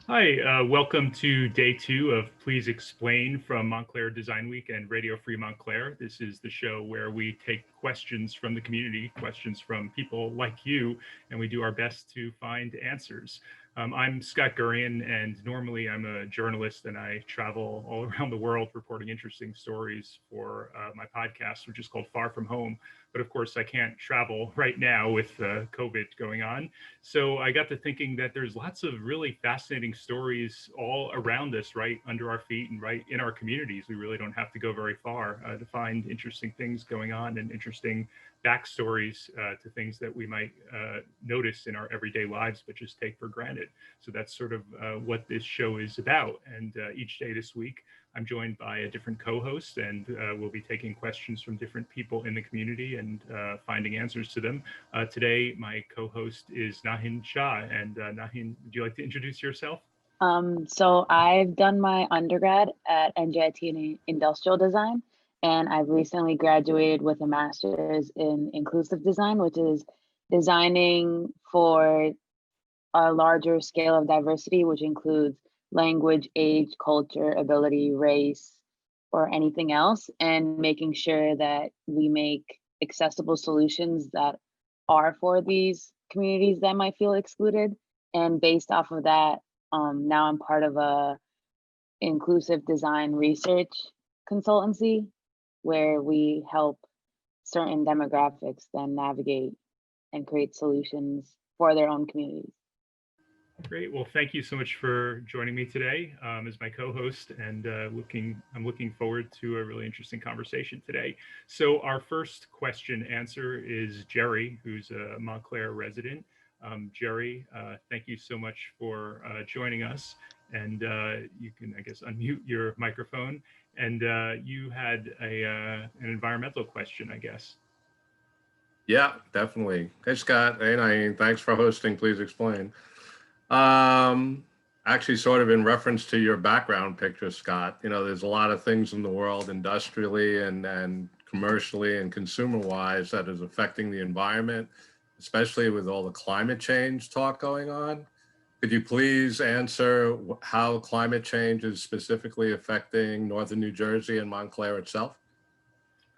Hi, welcome to day 2 of Please Explain from Montclair Design Week and Radio Free Montclair. This is the show where we take questions from the community, questions from people like you, and we do our best to find answers. I'm Scott Gurian, and normally I'm a journalist and I travel all around the world reporting interesting stories for my podcast, which is called Far From Home. But of course, I can't travel right now with COVID going on. So I got to thinking that there's lots of really fascinating stories all around us, right under our feet and right in our communities. We really don't have to go very far to find interesting things going on and interesting backstories to things that we might notice in our everyday lives, but just take for granted. So that's sort of what this show is about. And each day this week, I'm joined by a different co-host, and we'll be taking questions from different people in the community and finding answers to them. Today, my co-host is Nahin Shah. And Nahin, would you like to introduce yourself? So I've done my undergrad at NJIT in industrial design, and I've recently graduated with a master's in inclusive design, which is designing for a larger scale of diversity, which includes language, age, culture, ability, race, or anything else, and making sure that we make accessible solutions that are for these communities that might feel excluded. And based off of that, now I'm part of a inclusive design research consultancy where we help certain demographics then navigate and create solutions for their own communities. Great. Well, thank you so much for joining me today as my co-host, and I'm looking forward to a really interesting conversation today. So our first question answer is Jerry, who's a Montclair resident. Jerry, thank you so much for joining us, and you can, I guess, unmute your microphone. And you had an environmental question, I guess. Yeah, definitely. Hey, Scott. Hey, Nahin. Thanks for hosting. Please explain. Actually, sort of in reference to your background picture, Scott, you know, there's a lot of things in the world industrially and commercially and consumer-wise that is affecting the environment, especially with all the climate change talk going on. Could you please answer how climate change is specifically affecting northern New Jersey and Montclair itself?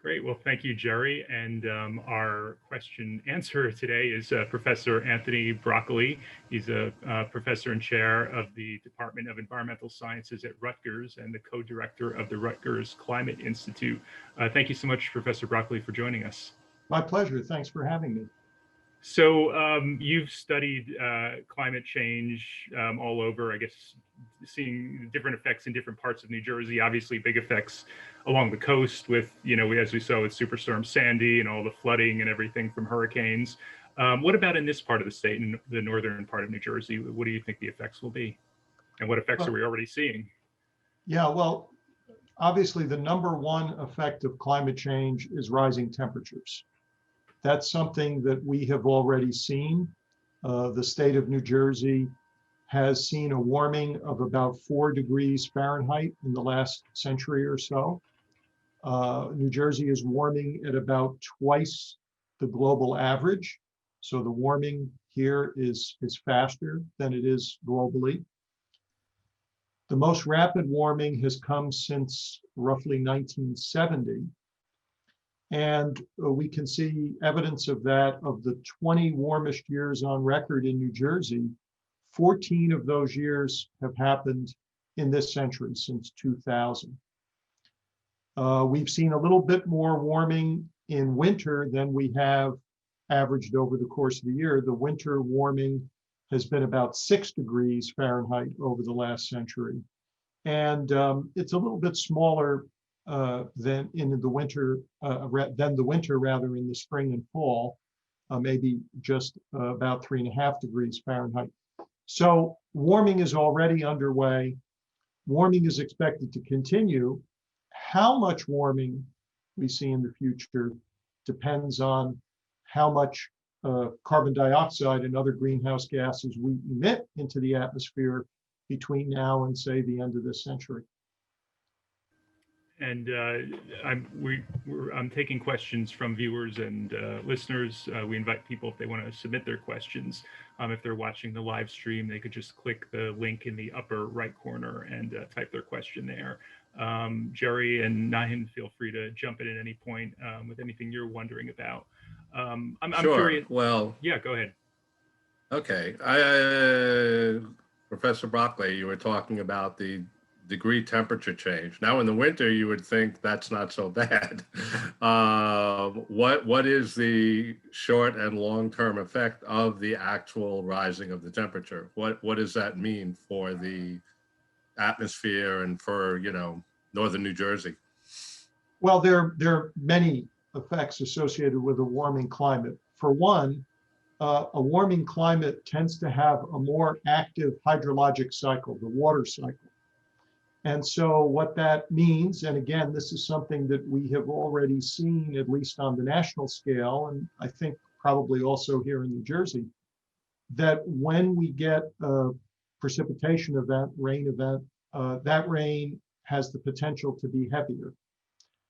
Great. Well, thank you, Jerry. And our question answer today is Professor Anthony Broccoli. He's a professor and chair of the Department of Environmental Sciences at Rutgers and the co-director of the Rutgers Climate Institute. Thank you so much, Professor Broccoli, for joining us. My pleasure. Thanks for having me. So you've studied climate change all over, I guess, seeing different effects in different parts of New Jersey, obviously big effects along the coast with, you know, as we saw with Superstorm Sandy and all the flooding and everything from hurricanes. What about in this part of the state, in the northern part of New Jersey? What do you think the effects will be? And what effects are we already seeing? Yeah, well, obviously the number one effect of climate change is rising temperatures. That's something that we have already seen. The state of New Jersey has seen a warming of about 4 degrees Fahrenheit in the last century or so. New Jersey is warming at about twice the global average. So the warming here is faster than it is globally. The most rapid warming has come since roughly 1970. And we can see evidence of that. Of the 20 warmest years on record in New Jersey, 14 of those years have happened in this century, since 2000. We've seen a little bit more warming in winter than we have averaged over the course of the year. The winter warming has been about 6 degrees Fahrenheit over the last century. And it's a little bit smaller than in the winter, rather in the spring and fall, maybe just about 3.5 degrees Fahrenheit. So warming is already underway. Warming is expected to continue. How much warming we see in the future depends on how much carbon dioxide and other greenhouse gases we emit into the atmosphere between now and, say, the end of this century. And I'm taking questions from viewers and listeners. We invite people, if they want to submit their questions, if they're watching the live stream, they could just click the link in the upper right corner and type their question there. Jerry and Nahin, feel free to jump in at any point with anything you're wondering about. I'm Sure. curious. Well, yeah, go ahead. Okay. Professor Broccoli, you were talking about the degree temperature change. Now in the winter, you would think that's not so bad. What is the short and long-term effect of the actual rising of the temperature? What does that mean for the atmosphere and for, northern New Jersey? Well, there are many effects associated with a warming climate. For one, a warming climate tends to have a more active hydrologic cycle, the water cycle. And so what that means, and again, this is something that we have already seen, at least on the national scale, and I think probably also here in New Jersey, that when we get a precipitation event, rain event, that rain has the potential to be heavier.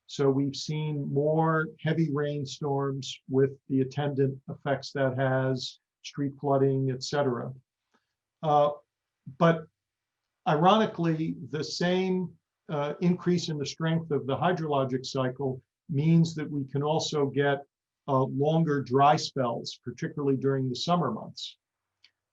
So we've seen more heavy rainstorms with the attendant effects that has, street flooding, et cetera. But ironically, the same increase in the strength of the hydrologic cycle means that we can also get longer dry spells, particularly during the summer months.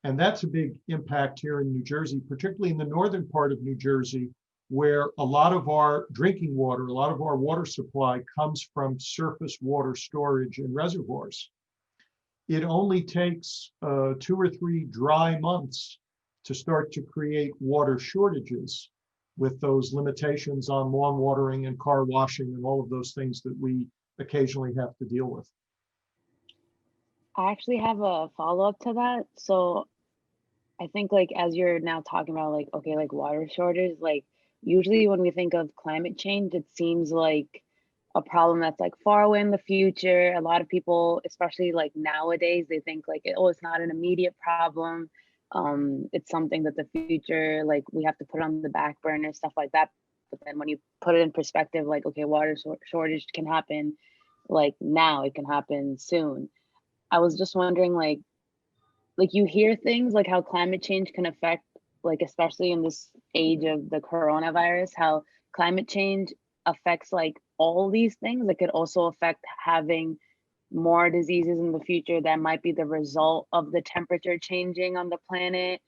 And that's a big impact here in New Jersey, particularly in the northern part of New Jersey, where a lot of our drinking water, a lot of our water supply comes from surface water storage in reservoirs. It only takes 2 or 3 dry months to start to create water shortages with those limitations on lawn watering and car washing and all of those things that we occasionally have to deal with. I actually have a follow-up to that. So I think like as you're now talking about like, okay, like water shortage, like usually when we think of climate change, it seems like a problem that's like far away in the future. A lot of people, especially like nowadays, they think like, oh, it's not an immediate problem. It's something that the future, like we have to put on the back burner, stuff like that. But then when you put it in perspective, like, okay, water shortage can happen like now, it can happen soon. I was just wondering, like you hear things like how climate change can affect, like especially in this age of the coronavirus, how climate change affects like all these things. It could also affect having more diseases in the future that might be the result of the temperature changing on the planet,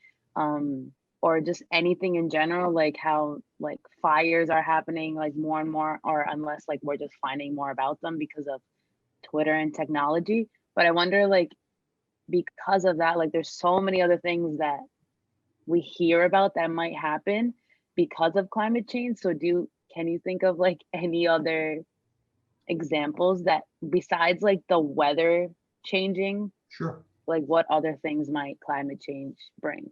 or just anything in general, like how like fires are happening like more and more, or unless like we're just finding more about them because of Twitter and technology. But I wonder, like, because of that, like there's so many other things that we hear about that might happen because of climate change. So can you think of like any other examples that besides like the weather changing? Sure. Like what other things might climate change bring?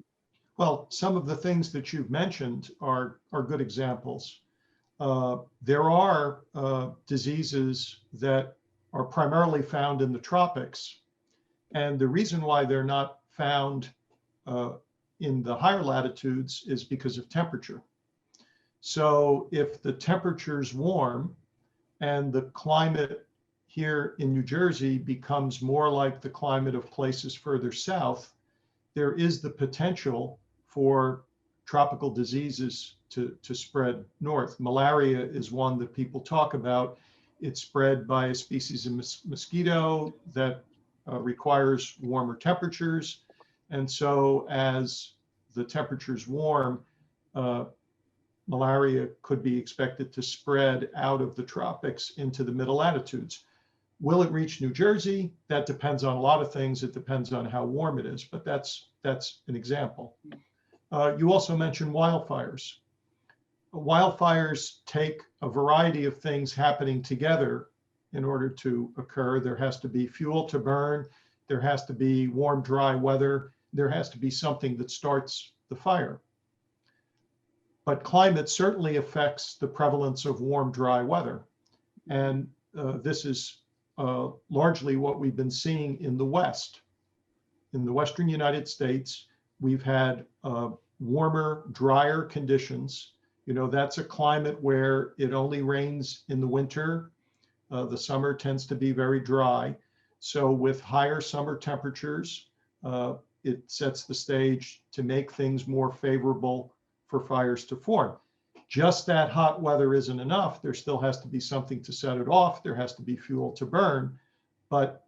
Well, some of the things that you've mentioned are good examples. There are diseases that are primarily found in the tropics. And the reason why they're not found in the higher latitudes is because of temperature. So if the temperature's warm and the climate here in New Jersey becomes more like the climate of places further south, there is the potential for tropical diseases to spread north. Malaria is one that people talk about. It's spread by a species of mosquito that requires warmer temperatures. And so as the temperatures warm, malaria could be expected to spread out of the tropics into the middle latitudes. Will it reach New Jersey? That depends on a lot of things. It depends on how warm it is, but that's an example. You also mentioned wildfires. Wildfires take a variety of things happening together in order to occur. There has to be fuel to burn. There has to be warm, dry weather. There has to be something that starts the fire. But climate certainly affects the prevalence of warm, dry weather. And this is largely what we've been seeing in the West. In the Western United States, we've had warmer, drier conditions. That's a climate where it only rains in the winter. The summer tends to be very dry. So with higher summer temperatures, it sets the stage to make things more favorable for fires to form. Just that hot weather isn't enough. There still has to be something to set it off. There has to be fuel to burn, but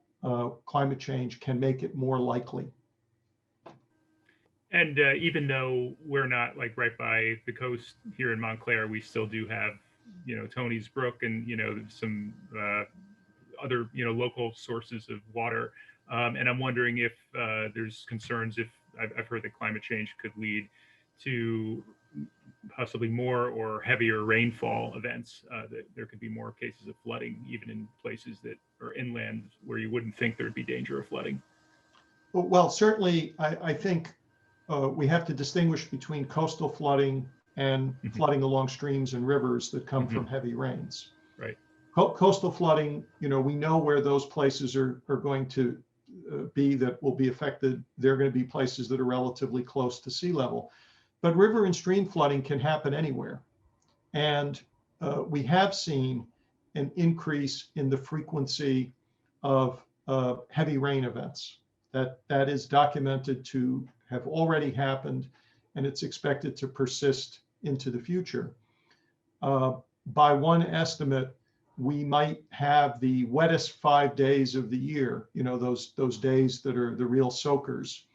climate change can make it more likely. And even though we're not like right by the coast here in Montclair, we still do have, Tony's Brook and, some other, local sources of water. And I'm wondering if there's concerns if I've heard that climate change could lead to possibly more or heavier rainfall events, that there could be more cases of flooding, even in places that are inland where you wouldn't think there'd be danger of flooding. Well, certainly, I think we have to distinguish between coastal flooding and flooding along streams and rivers that come from heavy rains. Right. Coastal flooding, we know where those places are going to be that will be affected. They're going to be places that are relatively close to sea level. But river and stream flooding can happen anywhere. And we have seen an increase in the frequency of heavy rain events. That is documented to have already happened, and it's expected to persist into the future. By one estimate, we might have the wettest 5 days of the year, those days that are the real soakers,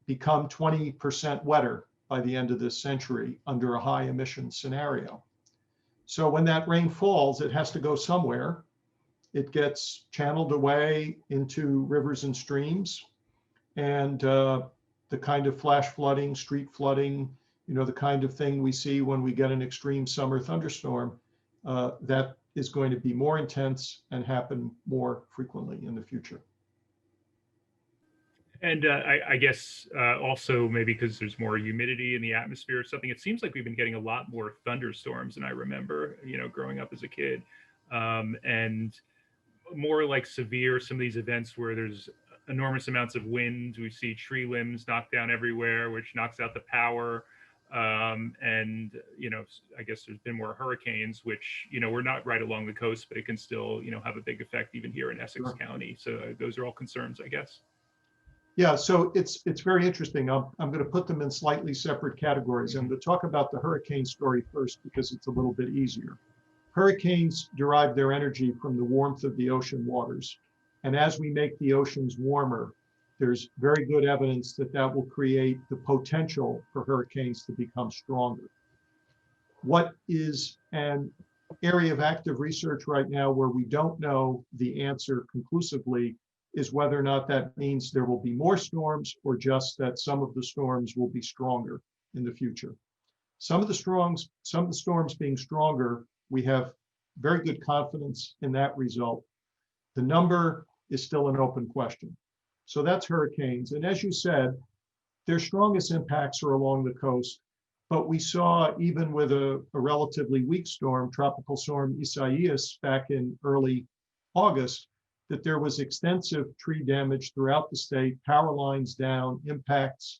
become 20% wetter by the end of this century under a high emission scenario. So when that rain falls, it has to go somewhere. It gets channeled away into rivers and streams, and the kind of flash flooding, street flooding, the kind of thing we see when we get an extreme summer thunderstorm, that is going to be more intense and happen more frequently in the future. And I guess also maybe because there's more humidity in the atmosphere or something, it seems like we've been getting a lot more thunderstorms than I remember, growing up as a kid. And more like severe, some of these events where there's enormous amounts of wind. We see tree limbs knocked down everywhere, which knocks out the power. And, I guess there's been more hurricanes, which, we're not right along the coast, but it can still, have a big effect even here in Essex County. So those are all concerns, I guess. Yeah, so it's very interesting. I'm going to put them in slightly separate categories. I'm going to talk about the hurricane story first because it's a little bit easier. Hurricanes derive their energy from the warmth of the ocean waters. And as we make the oceans warmer, there's very good evidence that that will create the potential for hurricanes to become stronger. What is an area of active research right now where we don't know the answer conclusively is whether or not that means there will be more storms or just that some of the storms will be stronger in the future. Some of the storms being stronger, we have very good confidence in that result. The number is still an open question. So that's hurricanes. And as you said, their strongest impacts are along the coast. But we saw, even with a relatively weak storm, Tropical Storm Isaias, back in early August, that there was extensive tree damage throughout the state, power lines down, impacts.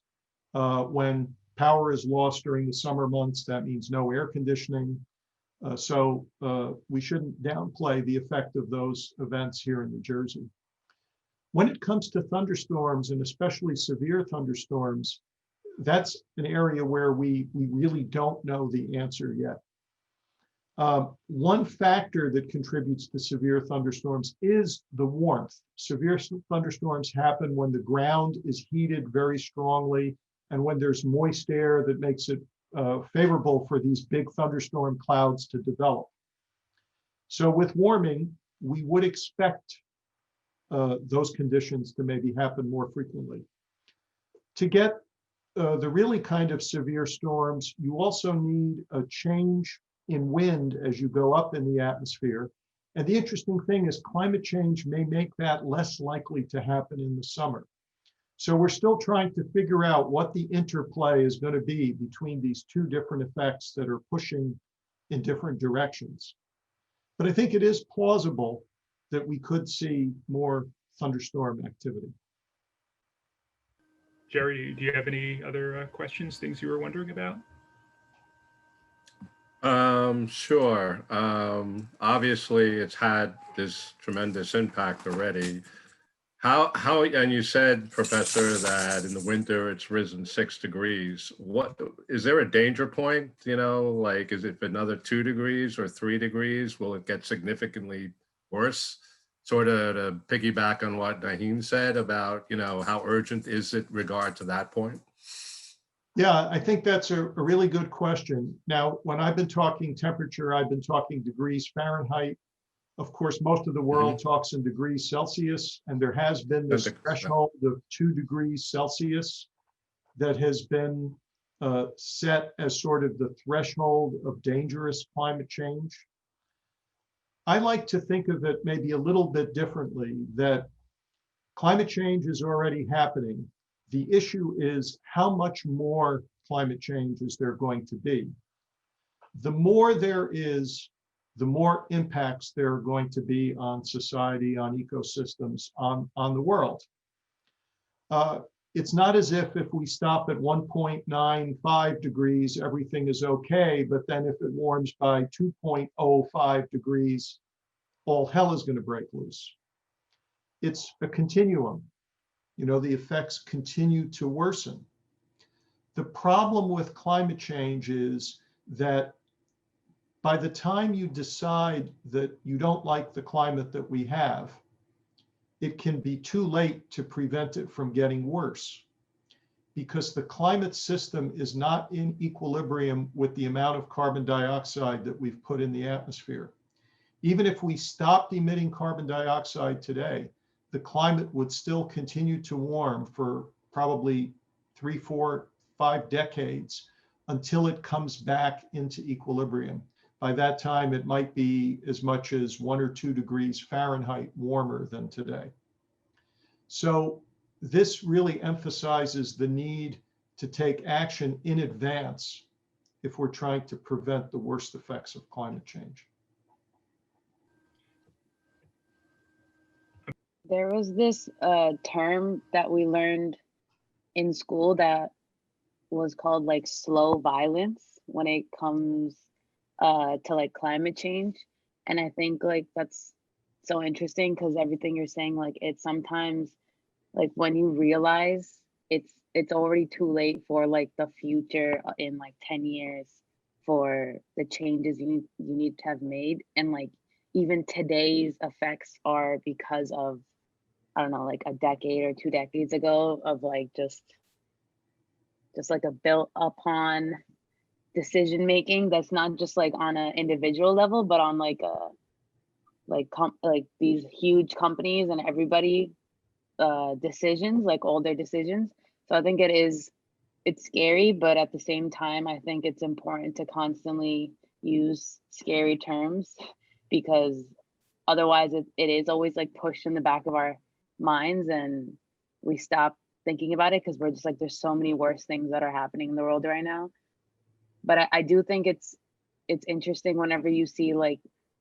When power is lost during the summer months, that means no air conditioning. So we shouldn't downplay the effect of those events here in New Jersey. When it comes to thunderstorms, and especially severe thunderstorms, that's an area where we really don't know the answer yet. One factor that contributes to severe thunderstorms is the warmth. Severe thunderstorms happen when the ground is heated very strongly and when there's moist air that makes it favorable for these big thunderstorm clouds to develop. So with warming, we would expect those conditions to maybe happen more frequently. To get the really kind of severe storms, you also need a change in wind as you go up in the atmosphere. And the interesting thing is climate change may make that less likely to happen in the summer. So we're still trying to figure out what the interplay is going to be between these two different effects that are pushing in different directions. But I think it is plausible that we could see more thunderstorm activity. Jerry, do you have any other questions, things you were wondering about? Sure. Obviously, it's had this tremendous impact already. And you said, Professor, that in the winter it's risen 6 degrees. What, is there a danger point? Like, is it another 2 degrees or 3 degrees? Will it get significantly worse? Sort of to piggyback on what Nahin said about, how urgent is it regard to that point? Yeah, I think that's a really good question. Now, when I've been talking temperature, I've been talking degrees Fahrenheit. Of course, most of the world talks in degrees Celsius, and there has been this threshold of 2 degrees Celsius that has been set as sort of the threshold of dangerous climate change. I like to think of it maybe a little bit differently, that climate change is already happening. The issue is how much more climate change is there going to be? The more there is, the more impacts there are going to be on society, on ecosystems, on the world. It's not as if we stop at 1.95 degrees, everything is okay, but then if it warms by 2.05 degrees, all hell is going to break loose. It's a continuum. The effects continue to worsen. The problem with climate change is that by the time you decide that you don't like the climate that we have, it can be too late to prevent it from getting worse, because the climate system is not in equilibrium with the amount of carbon dioxide that we've put in the atmosphere. Even if we stopped emitting carbon dioxide today, the climate would still continue to warm for probably 3, 4, 5 decades until it comes back into equilibrium. By that time, it might be as much as 1 or 2 degrees Fahrenheit warmer than today. So this really emphasizes the need to take action in advance if we're trying to prevent the worst effects of climate change. There was this term that we learned in school that was called like slow violence when it comes to like climate change. And I think like that's so interesting because everything you're saying, like it's sometimes like when you realize it's already too late for like the future in like 10 years for the changes you need to have made. And like even today's effects are because of, I don't know, like a decade or 2 decades ago of like just like a built upon decision making that's not just like on an individual level, but on like a like these huge companies and everybody decisions, like all their decisions. So I think it's scary, but at the same time, I think it's important to constantly use scary terms because otherwise it is always like pushed in the back of our minds and we stop thinking about it because we're just like, there's so many worse things that are happening in the world right now. But I do think it's interesting whenever you see like,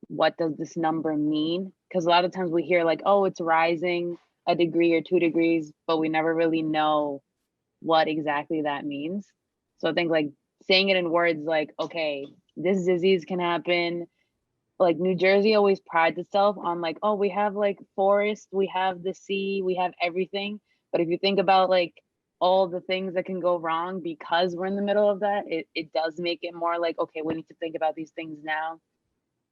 what does this number mean? Because a lot of times we hear like, oh, it's rising a degree or 2 degrees, but we never really know what exactly that means. So I think like saying it in words like, okay, this disease can happen. Like New Jersey always prides itself on like, oh, we have like forest, we have the sea, we have everything. But if you think about like all the things that can go wrong because we're in the middle of that, it does make it more like, okay, we need to think about these things now,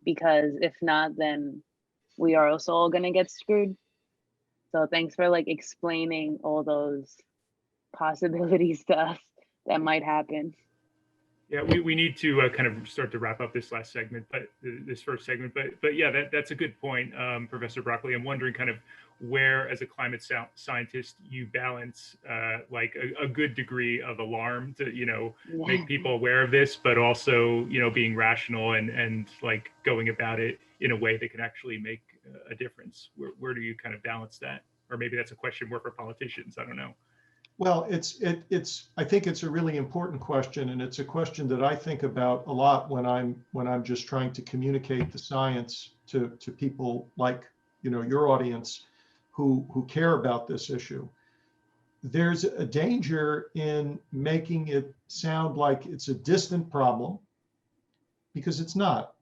because if not, then we are also all gonna get screwed. So thanks for like explaining all those possibilities to us that might happen. Yeah, we need to kind of start to wrap up this last segment, but this first segment. But yeah, that's a good point, Professor Broccoli. I'm wondering kind of where, as a climate scientist, you balance like a good degree of alarm to make people aware of this, but also being rational and like going about it in a way that can actually make a difference. Where do you kind of balance that? Or maybe that's a question more for politicians. I don't know. Well, I think it's a really important question, and it's a question that I think about a lot when I'm just trying to communicate the science to people like your audience who care about this issue. There's a danger in making it sound like it's a distant problem, because it's not.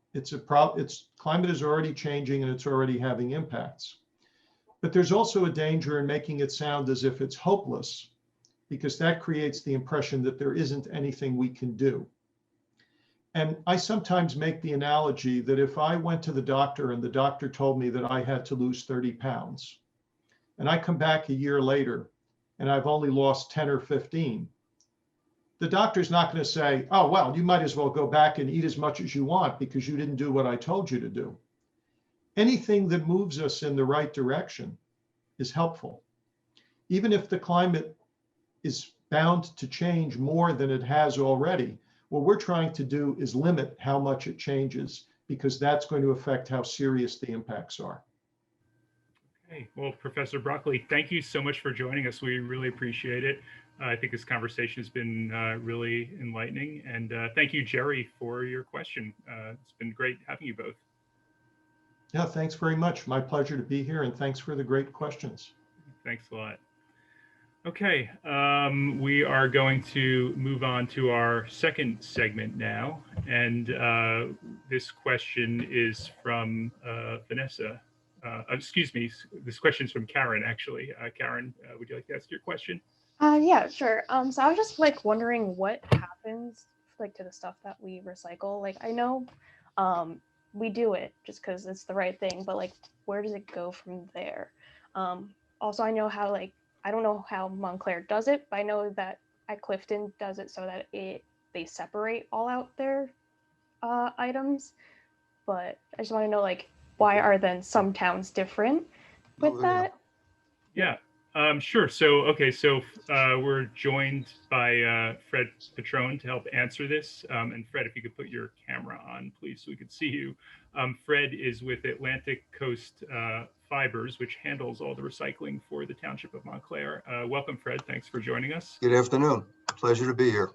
Climate is already changing and it's already having impacts. But there's also a danger in making it sound as if it's hopeless, because that creates the impression that there isn't anything we can do. And I sometimes make the analogy that if I went to the doctor and the doctor told me that I had to lose 30 pounds, and I come back a year later and I've only lost 10 or 15, the doctor's not going to say, oh, well, you might as well go back and eat as much as you want because you didn't do what I told you to do. Anything that moves us in the right direction is helpful. Even if the climate is bound to change more than it has already, what we're trying to do is limit how much it changes, because that's going to affect how serious the impacts are. Okay, well, Professor Broccoli, thank you so much for joining us. We really appreciate it. I think this conversation has been really enlightening. And thank you, Jerry, for your question. It's been great having you both. Yeah, thanks very much. My pleasure to be here, and thanks for the great questions. Thanks a lot. Okay, we are going to move on to our second segment now. And this question is from Vanessa. Excuse me, this question is from Karen, actually. Karen, would you like to ask your question? Yeah, sure. So I was just like wondering what happens like to the stuff that we recycle. Like I know we do it just because it's the right thing, but like where does it go from there? Also, I know how I don't know how Montclair does it, but I know that at Clifton does it so that they separate all out their items. But I just want to know why are then some towns different with that? Yeah. Sure. So, okay. So we're joined by Fred Petrone to help answer this. And Fred, if you could put your camera on, please, so we could see you. Fred is with Atlantic Coast Fibers, which handles all the recycling for the Township of Montclair. Welcome, Fred. Thanks for joining us. Good afternoon. Pleasure to be here.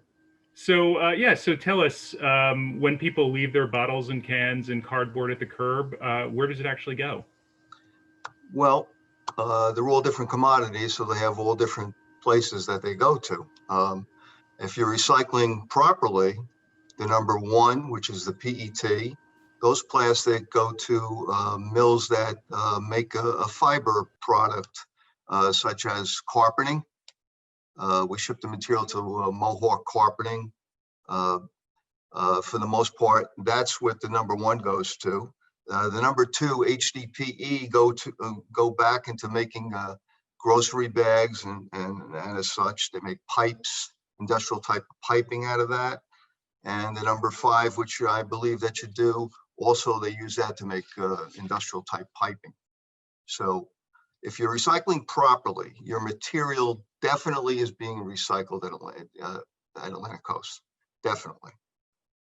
So, so tell us, when people leave their bottles and cans and cardboard at the curb, where does it actually go? Well, they're all different commodities, so they have all different places that they go to. If you're recycling properly, the number one, which is the PET, those plastic go to mills that make a fiber product, such as carpeting. We ship the material to Mohawk Carpeting. For the most part, that's what the number one goes to. The number two, HDPE, go back into making grocery bags and as such. They make pipes, industrial type of piping out of that. And the number five, which I believe that you do, also they use that to make industrial type piping. So if you're recycling properly, your material definitely is being recycled at Atlantic Coast, definitely.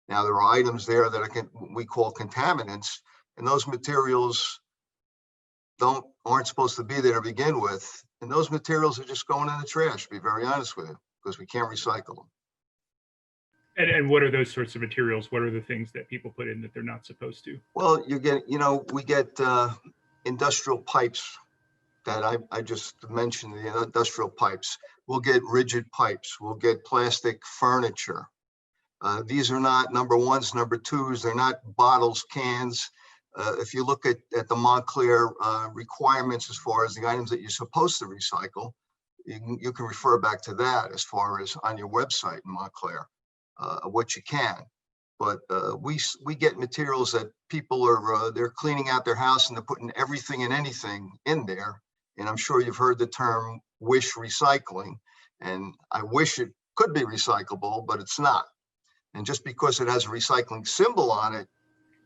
Now there are items there that we call contaminants, and those materials aren't supposed to be there to begin with. And those materials are just going in the trash, to be very honest with you, because we can't recycle them. And what are those sorts of materials? What are the things that people put in that they're not supposed to? Well, we get industrial pipes that I just mentioned, the industrial pipes. We'll get rigid pipes. We'll get plastic furniture. These are not number ones, number twos. They're not bottles, cans. If you look at the Montclair requirements as far as the items that you're supposed to recycle, you can refer back to that as far as on your website in Montclair, what you can. But we get materials that people they're cleaning out their house and they're putting everything and anything in there. And I'm sure you've heard the term wish recycling, and I wish it could be recyclable, but it's not. And just because it has a recycling symbol on it,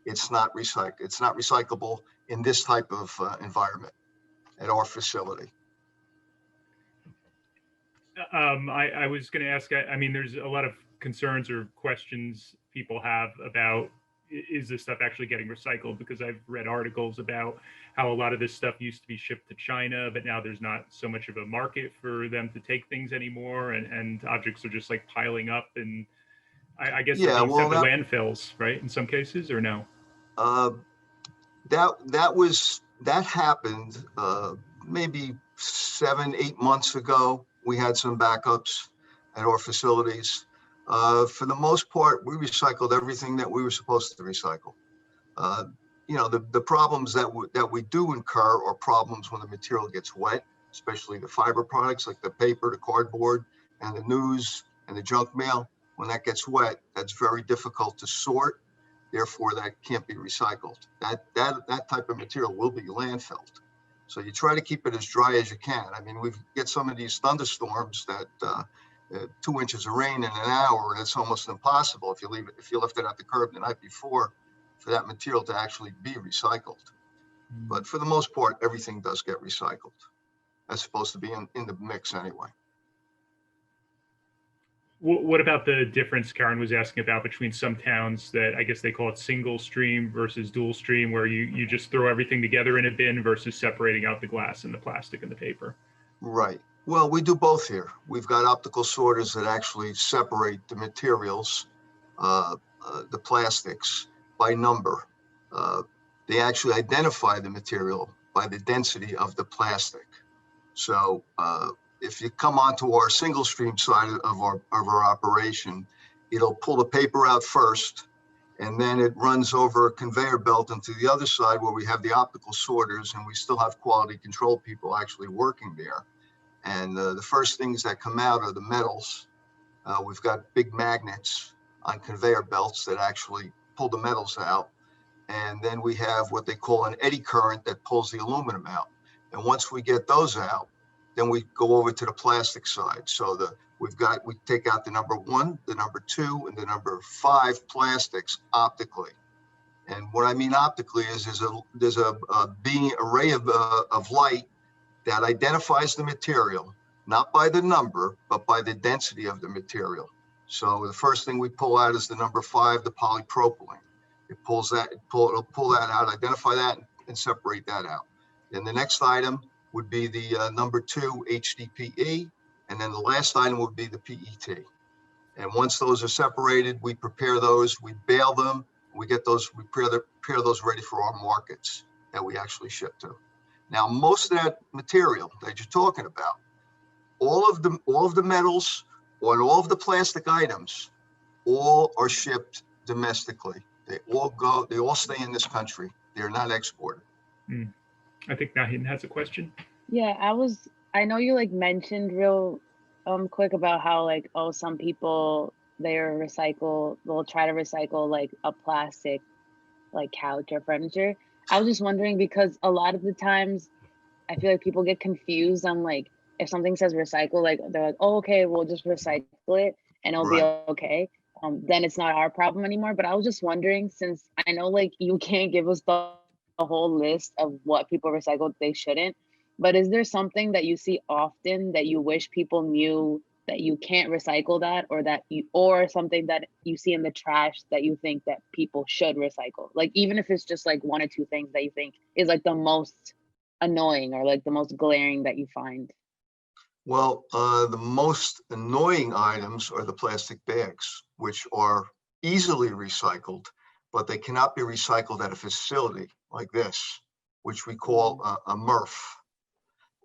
it's not recyclable in this type of environment at our facility. I was going to ask, I mean, there's a lot of concerns or questions people have about, is this stuff actually getting recycled? Because I've read articles about how a lot of this stuff used to be shipped to China, but now there's not so much of a market for them to take things anymore, and objects are just like piling up, and I guess yeah, well, the landfills, right? In some cases, or no? That happened maybe 7-8 months ago. We had some backups at our facilities. For the most part, we recycled everything that we were supposed to recycle. You know, the problems that we do incur are problems when the material gets wet, especially the fiber products like the paper, the cardboard, and the news and the junk mail. When that gets wet, that's very difficult to sort. Therefore, that can't be recycled. That type of material will be landfilled. So you try to keep it as dry as you can. I mean, we get some of these thunderstorms that 2 inches of rain in an hour, and it's almost impossible if you left it at the curb the night before for that material to actually be recycled. But for the most part, everything does get recycled. That's supposed to be in the mix anyway. What about the difference Karen was asking about between some towns that I guess they call it single stream versus dual stream, where you just throw everything together in a bin versus separating out the glass and the plastic and the paper? Right. Well, we do both here. We've got optical sorters that actually separate the materials, the plastics, by number. They actually identify the material by the density of the plastic. So if you come onto our single stream side of our operation, it'll pull the paper out first, and then it runs over a conveyor belt into the other side where we have the optical sorters, and we still have quality control people actually working there. And the first things that come out are the metals. We've got big magnets on conveyor belts that actually pull the metals out. And then we have what they call an eddy current that pulls the aluminum out. And once we get those out, then we go over to the plastic side. So we take out the number 1, the number 2, and the number 5 plastics optically. And what I mean optically is there's a beam array of light that identifies the material, not by the number, but by the density of the material. So the first thing we pull out is the number 5, the polypropylene. It'll pull that out, identify that, and separate that out. Then the next item would be the number 2 HDPE, and then the last item would be the PET. And once those are separated, we prepare those, we bale them, we get those, we prepare those ready for our markets that we actually ship to. Now, most of that material that you're talking about, all of the metals or all of the plastic items, all are shipped domestically. They all stay in this country. They're not exported. I think Nahin has a question. Yeah, I know you like mentioned real quick about how like, oh, some people they'll try to recycle like a plastic like couch or furniture. I was just wondering because a lot of the times I feel like people get confused on like if something says recycle, like they're like, oh, okay, we'll just recycle it and it'll be okay. Then it's not our problem anymore. But I was just wondering, since I know like you can't give us the whole list of what people recycle they shouldn't, but is there something that you see often that you wish people knew that you can't recycle that, or something that you see in the trash that you think that people should recycle? Like even if it's just like 1 or 2 things that you think is like the most annoying or like the most glaring that you find. Well, the most annoying items are the plastic bags, which are easily recycled, but they cannot be recycled at a facility like this, which we call a MRF.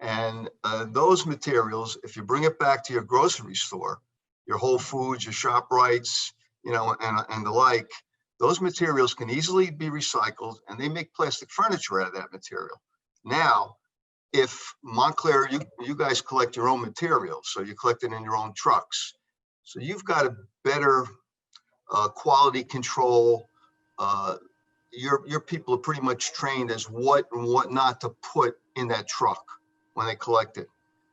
And those materials, if you bring it back to your grocery store, your Whole Foods, your ShopRites, you know, and the like, those materials can easily be recycled, and they make plastic furniture out of that material. Now, if Montclair, you guys collect your own material, so you collect it in your own trucks. So you've got a better quality control. Your people are pretty much trained as what and what not to put in that truck when they collect it.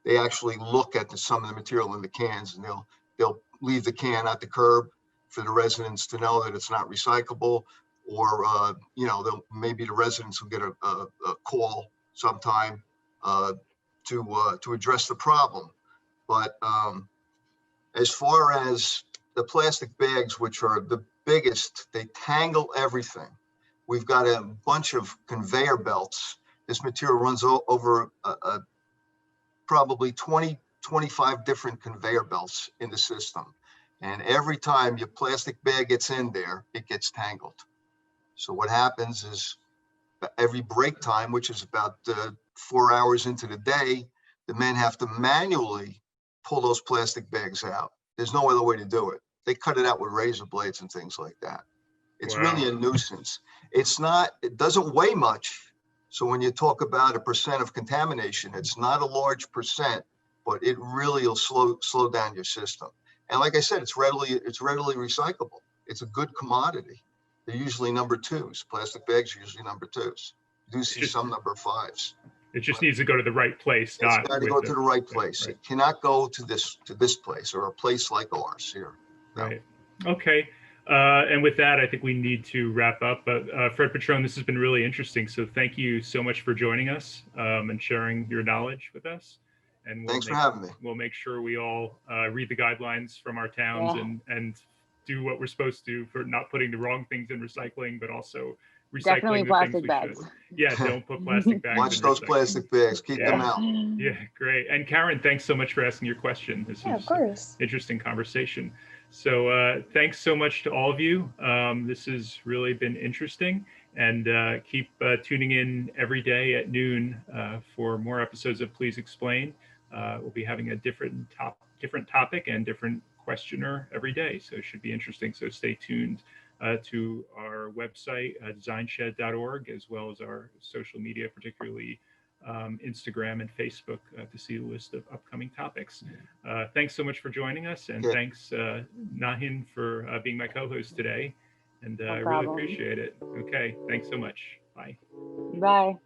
They actually look at some of the material in the cans, and they'll leave the can at the curb for the residents to know that it's not recyclable, or you know, maybe the residents will get a call sometime to address the problem. But as far as the plastic bags, which are the biggest, they tangle everything. We've got a bunch of conveyor belts. This material runs over probably 25 different conveyor belts in the system. And every time your plastic bag gets in there, it gets tangled. So what happens is every break time, which is about 4 hours into the day, the men have to manually pull those plastic bags out. There's no other way to do it. they cut it out with razor blades and things like that. It's Wow. really a nuisance. It's not, it doesn't weigh much. So when you talk about a percent of contamination, it's not a large percent, but it really will slow down your system. And like I said, it's readily recyclable. It's a good commodity. They're usually number 2s. Plastic bags are usually number 2s. You do see some number 5s. It just needs to go to the right place. It's got to go to the right place. Right. It cannot go to this place or a place like ours here. No. Right. Okay. And with that, I think we need to wrap up. But Fred Petrone, this has been really interesting. So thank you so much for joining us and sharing your knowledge with us. And Thanks for having me. We'll make sure we all read the guidelines from our towns and do what we're supposed to for not putting the wrong things in recycling, but also recycling Definitely the plastic things we bags. should. Yeah, don't put plastic bags. Watch in those recycling. plastic bags. Keep them out. Yeah, great. And Karen, thanks so much for asking your question. This Yeah, is of course. an interesting conversation. So thanks so much to all of you. This has really been interesting. And keep tuning in every day at noon for more episodes of Please Explain. We'll be having a different topic and different questioner every day. So it should be interesting. So stay tuned to our website, designshed.org, as well as our social media, particularly Instagram and Facebook, to see the list of upcoming topics. Thanks so much for joining us. And thanks, Nahin, for being my co-host today. And I really appreciate it. Okay, thanks so much. Bye. Bye.